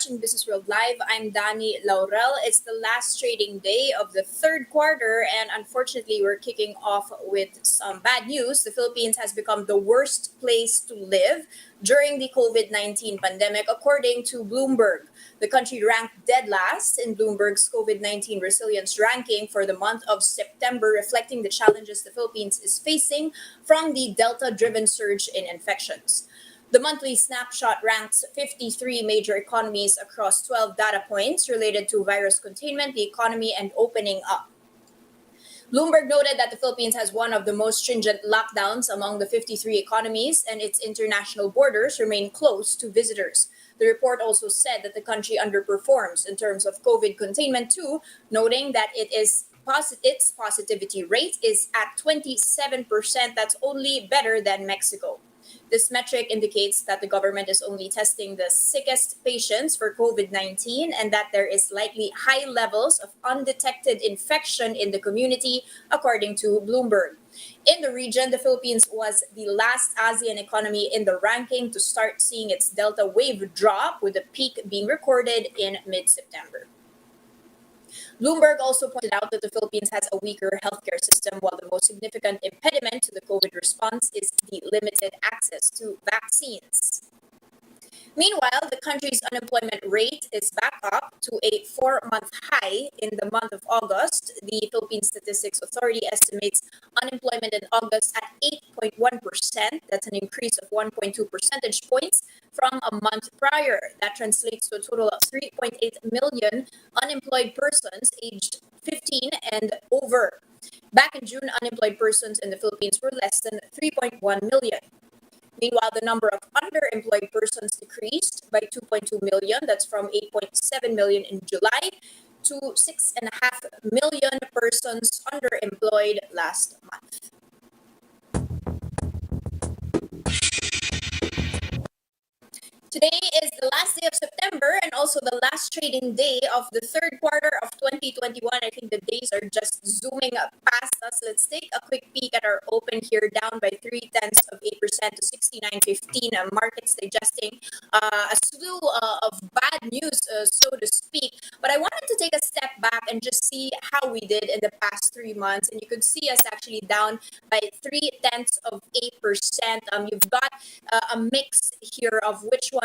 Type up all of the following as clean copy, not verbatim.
watching Businessworld Live. I'm Danie Laurel. It's the last trading day of the third quarter, and unfortunately, we're kicking off with some bad news. The Philippines has become the worst place to live during the COVID-19 pandemic, according to Bloomberg. The country ranked dead last in Bloomberg's COVID-19 resilience ranking for the month of September, reflecting the challenges the Philippines is facing from the Delta-driven surge in infections. The monthly snapshot ranks 53 major economies across 12 data points related to virus containment, the economy, and opening up. Bloomberg noted that the Philippines has one of the most stringent lockdowns among the 53 economies, and its international borders remain closed to visitors. The report also said that the country underperforms in terms of COVID containment too, noting that its positivity rate is at 27%. That's only better than Mexico. This metric indicates that the government is only testing the sickest patients for COVID-19 and that there is likely high levels of undetected infection in the community, according to Bloomberg. In the region, the Philippines was the last ASEAN economy in the ranking to start seeing its Delta wave drop, with the peak being recorded in mid-September. Bloomberg also pointed out that the Philippines has a weaker healthcare system, while the most significant impediment to the COVID response is the limited access to vaccines. Meanwhile, the country's unemployment rate is back up to a 4-month high in the month of August. The Philippine Statistics Authority estimates unemployment in August at 8.1%. That's an increase of 1.2 percentage points from a month prior. That translates to a total of 3.8 million unemployed persons aged 15 and over. Back in June, unemployed persons in the Philippines were less than 3.1 million. Meanwhile, the number of underemployed persons decreased by 2.2 million. That's from 8.7 million in July to 6.5 million persons underemployed last month. Today is the last day of September and also the last trading day of the third quarter of 2021. I think the days are just zooming past us. Let's take a quick peek at our open here, down by 0.3% to 69.15. Markets digesting a slew of bad news, so to speak. But I wanted to take a step back and just see how we did in the past 3 months. And you could see us actually down by 0.3%. You've got a mix here of which ones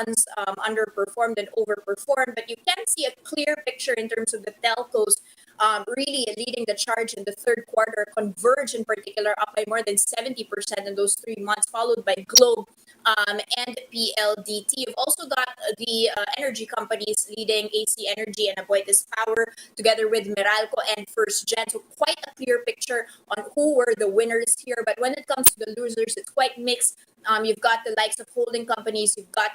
underperformed and overperformed, but you can see a clear picture in terms of the telcos really leading the charge in the third quarter. Converge in particular up by more than 70% in those 3 months, followed by Globe and PLDT. You've also got the energy companies leading, AC Energy and Aboitiz Power, together with Meralco and First Gen. So quite a clear picture on who were the winners here. But when it comes to the losers, it's quite mixed. You've got the likes of holding companies. You've got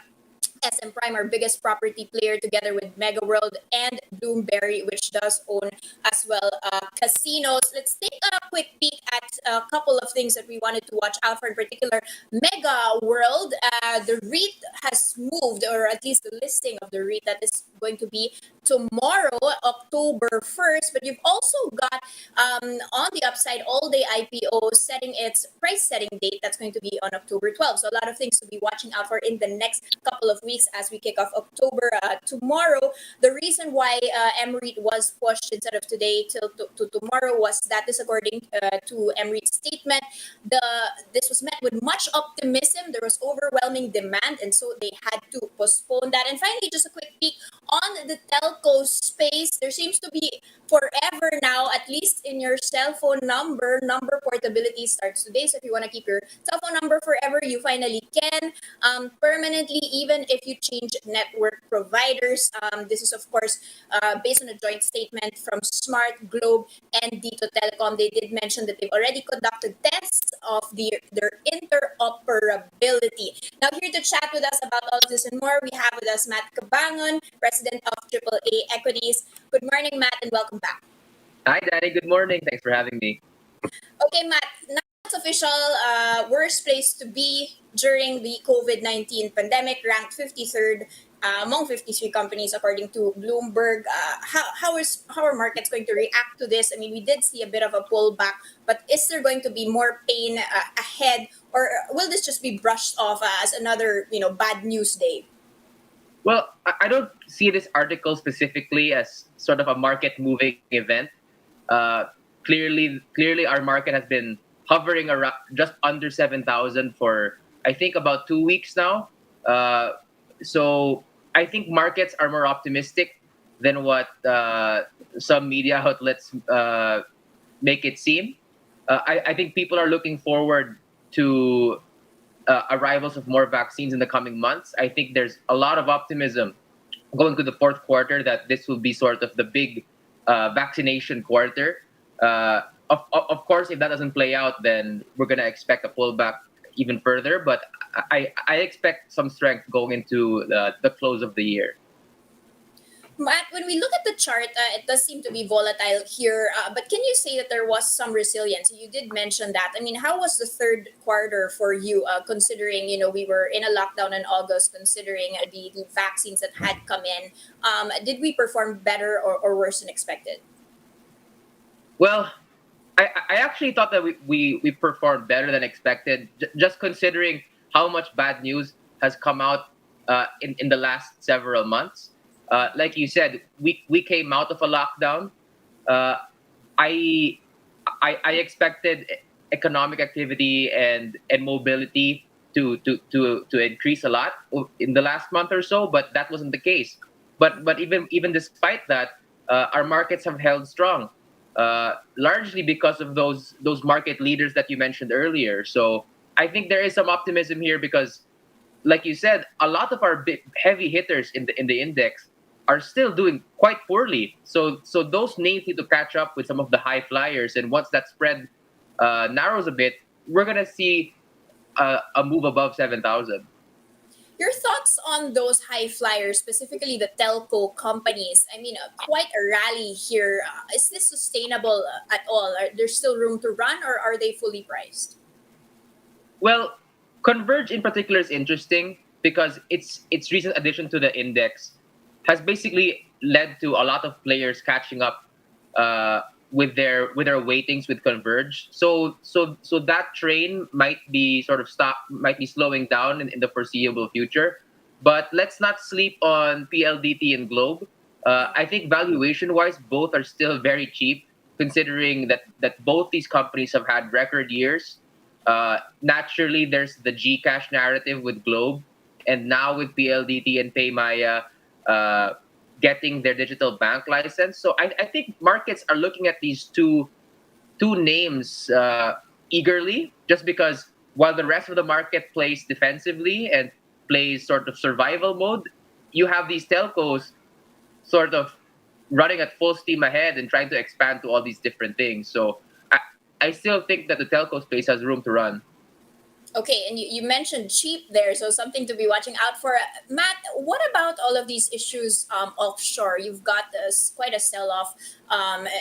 SM Prime, our biggest property player, together with Megaworld and Bloomberry, which does own as well casinos. Let's take a quick peek at a couple of things that we wanted to watch out for. In particular, Megaworld, the REIT has moved, or at least the listing of the REIT, that is going to be tomorrow, October 1st. But you've also got on the upside All Day IPO setting its price setting date. That's going to be on October 12th. So a lot of things to be watching out for in the next couple of weeks as we kick off October tomorrow. The reason why MREIT was pushed instead of today to tomorrow was that this, according to MREIT's statement, this was met with much optimism. There was overwhelming demand, and so they had to postpone that. And finally, just a quick peek on the telco space. There seems to be forever now, at least in your cell phone number portability starts today. So if you want to keep your cell phone number forever, you finally can permanently, even if you change network providers. This is, of course, based on a joint statement from Smart, Globe, and Dito Telecom. They did mention that they've already conducted tests of their interoperability. Now, here to chat with us about all of this and more, we have with us Matt Cabangon, President of AAA Equities. Good morning, Matt, and welcome back. Hi, Danny. Good morning. Thanks for having me. Okay, Matt, now it's official. Worst place to be during the COVID-19 pandemic, ranked 53rd among 53 companies, according to Bloomberg. How are markets going to react to this? I mean, we did see a bit of a pullback, but is there going to be more pain ahead, or will this just be brushed off as another, bad news day? Well, I don't see this article specifically as sort of a market moving event. Uh, clearly, our market has been hovering around just under 7,000 for I think about 2 weeks now. Uh, so I think markets are more optimistic than what some media outlets make it seem. I think people are looking forward to arrivals of more vaccines in the coming months. I think there's a lot of optimism going to the fourth quarter that this will be sort of the big vaccination quarter. Uh, of course, if that doesn't play out, then we're going to expect a pullback even further. But I expect some strength going into the close of the year. Matt, when we look at the chart, it does seem to be volatile here. But can you say that there was some resilience? You did mention that. I mean, how was the third quarter for you, considering we were in a lockdown in August, considering the vaccines that had come in? Did we perform better or worse than expected? Well, I actually thought that we performed better than expected, just considering how much bad news has come out in the last several months. Like you said, we came out of a lockdown. Uh, I, I expected economic activity and mobility to increase a lot in the last month or so, but that wasn't the case. But even despite that, our markets have held strong, largely because of those market leaders that you mentioned earlier. So I think there is some optimism here because, like you said, a lot of our big, heavy hitters in the index are still doing quite poorly. So those names need to catch up with some of the high flyers, and once that spread narrows a bit, we're gonna see a move above 7,000. Your thoughts on those high flyers, specifically the telco companies? I mean, quite a rally here. Is this sustainable at all? Are there still room to run, or are they fully priced? Well, Converge in particular is interesting because its recent addition to the index has basically led to a lot of players catching up with their weightings with Converge. So that train might be slowing down in the foreseeable future. But let's not sleep on PLDT and Globe. I think valuation wise, both are still very cheap, considering that both these companies have had record years. Naturally, there's the Gcash narrative with Globe, and now with PLDT and Paymaya uh, getting their digital bank license. So I think markets are looking at these two names eagerly, just because while the rest of the market plays defensively and plays sort of survival mode, you have these telcos sort of running at full steam ahead and trying to expand to all these different things. So I still think that the telco space has room to run. Okay, and you mentioned cheap there, so something to be watching out for. Matt, what about all of these issues offshore? You've got quite a sell off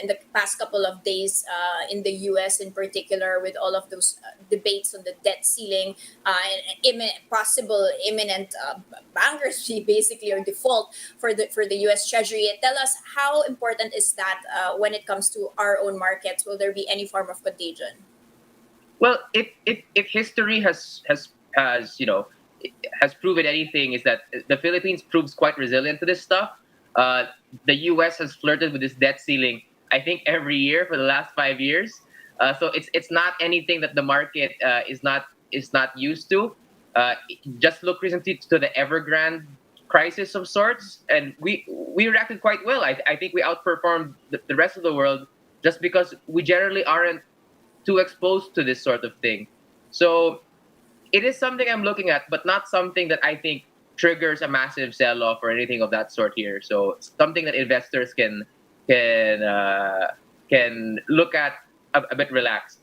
in the past couple of days in the US, in particular, with all of those debates on the debt ceiling, possible imminent bankruptcy, basically, or default for the US Treasury. Tell us, how important is that when it comes to our own markets? Will there be any form of contagion? Well, if history has has proven anything, is that the Philippines proves quite resilient to this stuff. Uh, the U.S. has flirted with this debt ceiling, I think, every year for the last 5 years. So it's not anything that the market is not used to. Just look recently to the Evergrande crisis of sorts, and we reacted quite well. I think we outperformed the rest of the world just because we generally aren't too exposed to this sort of thing. So it is something I'm looking at, but not something that I think triggers a massive sell off or anything of that sort here. So it's something that investors can uh, can look at a bit relaxed.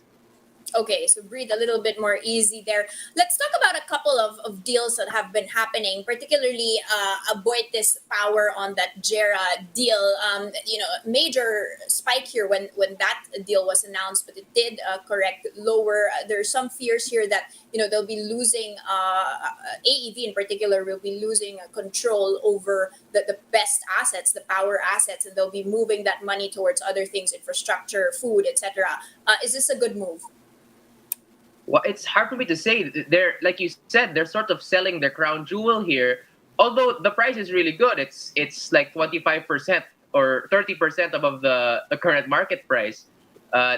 Okay, so breathe a little bit more easy there. Let's talk about a couple of deals that have been happening, particularly avoid this power on that JERA deal. Major spike here when that deal was announced, but it did correct lower. There's some fears here that they'll be losing AEV in particular will be losing control over the best assets, the power assets, and they'll be moving that money towards other things, infrastructure, food, etc. Is this a good move? Well, it's hard for me to say. They're, like you said, they're sort of selling their crown jewel here, although the price is really good, it's like 25% or 30% above the current market price. Uh,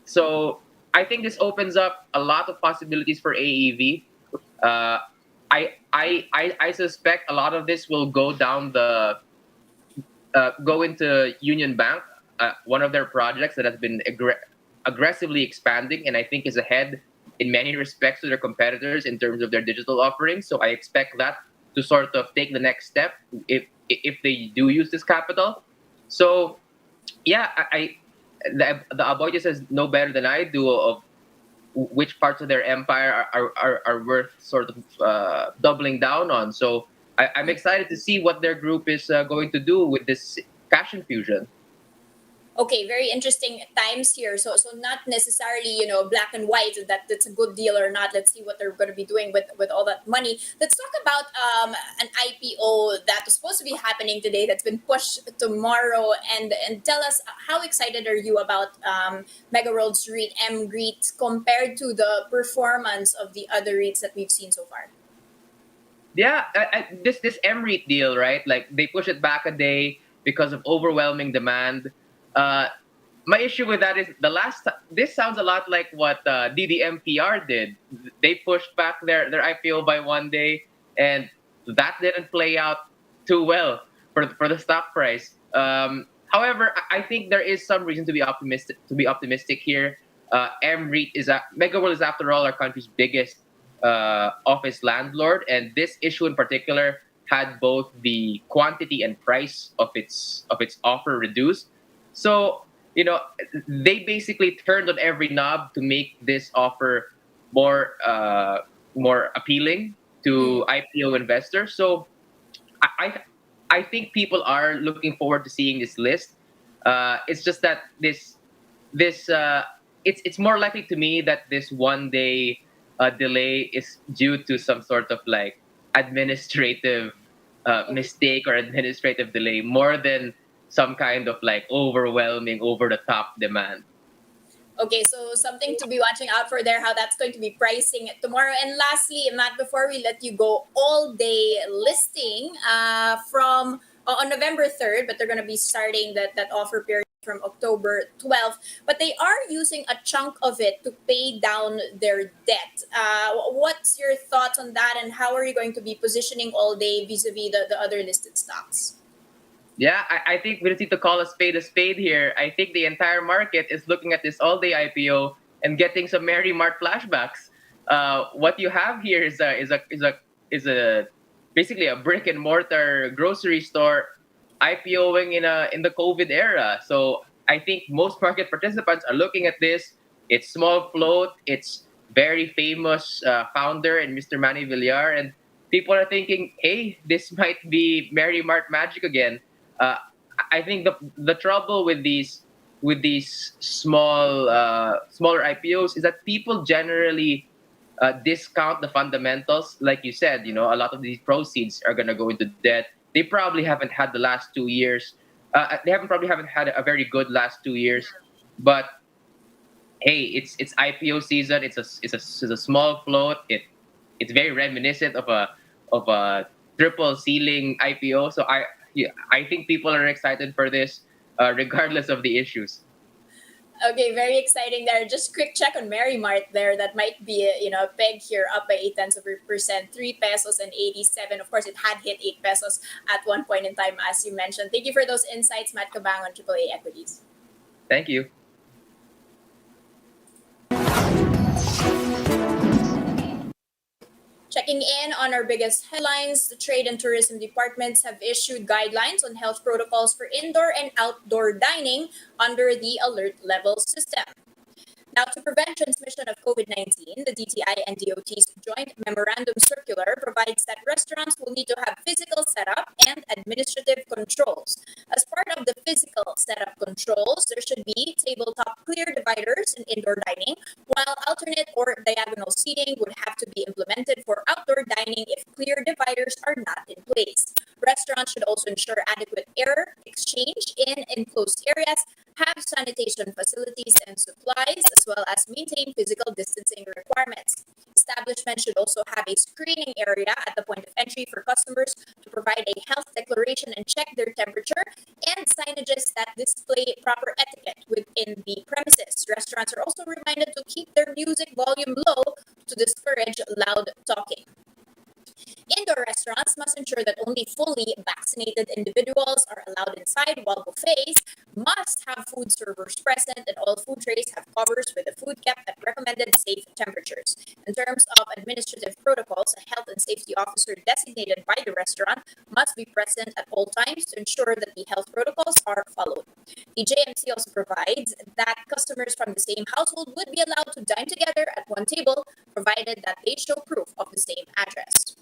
so I think this opens up a lot of possibilities for AEV. Uh, I suspect a lot of this will go down go into Union Bank, one of their projects that has been aggressively expanding, and I think is ahead in many respects to their competitors in terms of their digital offerings. So I expect that to sort of take the next step if they do use this capital. So yeah, the Aboitius says no better than I do of which parts of their empire are worth sort of doubling down on. So I'm excited to see what their group is going to do with this cash infusion. Okay, very interesting times here. So not necessarily, black and white that that's a good deal or not. Let's see what they're going to be doing with all that money. Let's talk about an IPO that was supposed to be happening today that's been pushed tomorrow, and tell us how excited are you about Megaworld's REIT REIT compared to the performance of the other REITs that we've seen so far. Yeah, this MREIT deal, right? Like they push it back a day because of overwhelming demand. Uh, my issue with that is this sounds a lot like what DDMPR did. They pushed back their IPO by one day, and that didn't play out too well for the stock price. However, I think there is some reason to be optimistic. Here. Megaworld is after all our country's biggest office landlord, and this issue in particular had both the quantity and price of its offer reduced. So they basically turned on every knob to make this offer more appealing to IPO investors. So I I think people are looking forward to seeing this list. It's just that this it's more likely to me that this one day delay is due to some sort of like administrative mistake or administrative delay more than some kind of like overwhelming over the top demand. Okay, so something to be watching out for there, how that's going to be pricing tomorrow. And lastly, Matt, before we let you go, all day listing from on November 3rd, but they're going to be starting that offer period from October 12th. But they are using a chunk of it to pay down their debt. What's your thoughts on that, and how are you going to be positioning all day vis-a-vis the other listed stocks? Yeah, I think we just need to call a spade here. I think the entire market is looking at this all-day IPO and getting some Mary Mart flashbacks. What you have here is a basically a brick and mortar grocery store IPOing in the COVID era. So I think most market participants are looking at this. It's small float. It's very famous founder and Mr. Manny Villar, and people are thinking, hey, this might be Mary Mart magic again. uh, I think the trouble with these smaller IPOs is that people generally discount the fundamentals. Like you said, a lot of these proceeds are gonna go into debt. They probably haven't had the last 2 years. They haven't had a very good last 2 years, but hey, it's IPO season. It's a small float. It's very reminiscent of a triple ceiling IPO. So I think people are excited for this, regardless of the issues. Okay, very exciting there. Just quick check on Mary Mart there. That might be a peg here, up by 0.8%, 3 pesos and 87. Of course, it had hit 8 pesos at one point in time, as you mentioned. Thank you for those insights, Matt Cabangon, AAA Equities. Thank you. Checking in on our biggest headlines, the trade and tourism departments have issued guidelines on health protocols for indoor and outdoor dining under the alert level system. Now, to prevent transmission of COVID-19, the DTI and DOT's joint memorandum circular provides that restaurants will need to have physical setup and administrative controls. As part of the physical setup controls, there should be tabletop clear dividers in indoor dining, while alternate or diagonal seating would have to be implemented for outdoor dining if clear dividers are not in place. Restaurants should also ensure adequate air exchange in enclosed areas, have sanitation facilities and supplies, as well as maintain physical distancing requirements. Establishments should also have a screening area at the point of entry for customers to provide a health declaration and check their temperature, and signages that display proper etiquette within the premises. Restaurants are also reminded to keep their music volume low to discourage loud talking. Indoor restaurants must ensure that only fully vaccinated individuals are allowed inside, while buffets must have food servers present and all food trays have covers with the food kept at recommended safe temperatures. In terms of administrative protocols, a health and safety officer designated by the restaurant must be present at all times to ensure that the health protocols are followed. The JMC also provides that customers from the same household would be allowed to dine together at one table, provided that they show proof of the same address.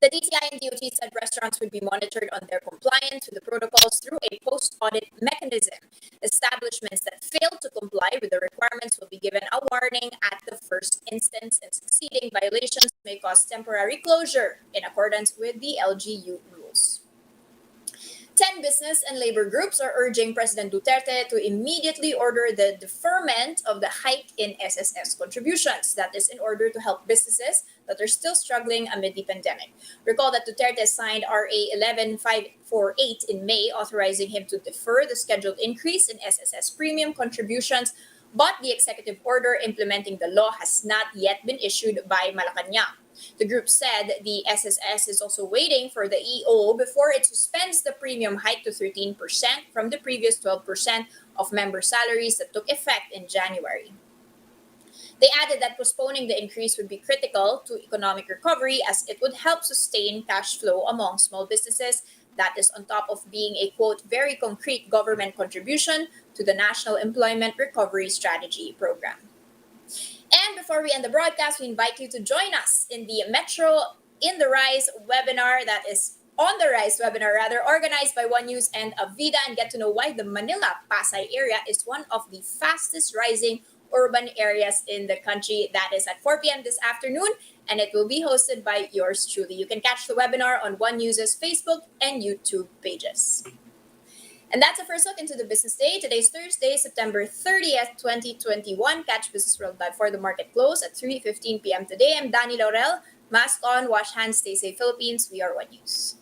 The DTI and DOT said restaurants would be monitored on their compliance with the protocols through a post-audit mechanism. Establishments that fail to comply with the requirements will be given a warning at the first instance, and succeeding violations may cause temporary closure in accordance with the LGU rules. 10 business and labor groups are urging President Duterte to immediately order the deferment of the hike in SSS contributions. That is in order to help businesses that are still struggling amid the pandemic. Recall that Duterte signed RA 11548 in May, authorizing him to defer the scheduled increase in SSS premium contributions, but the executive order implementing the law has not yet been issued by Malacanang. The group said the SSS is also waiting for the EO before it suspends the premium hike to 13% from the previous 12% of member salaries that took effect in January. They added that postponing the increase would be critical to economic recovery, as it would help sustain cash flow among small businesses. That is on top of being a, quote, very concrete government contribution to the National Employment Recovery Strategy program. And before we end the broadcast, we invite you to join us in the Metro in the Rise webinar, that is on the Rise webinar rather, organized by One News and Avida, and get to know why the Manila-Pasay area is one of the fastest rising urban areas in the country. That is at 4 p.m. this afternoon, and it will be hosted by yours truly. You can catch the webinar on One News's Facebook and YouTube pages. And that's a first look into the business day. Today's Thursday, September 30th, 2021. Catch Businessworld live for the market close at 3:15 p.m. today. I'm Danie Laurel. Mask on, wash hands, stay safe, Philippines. We are One News.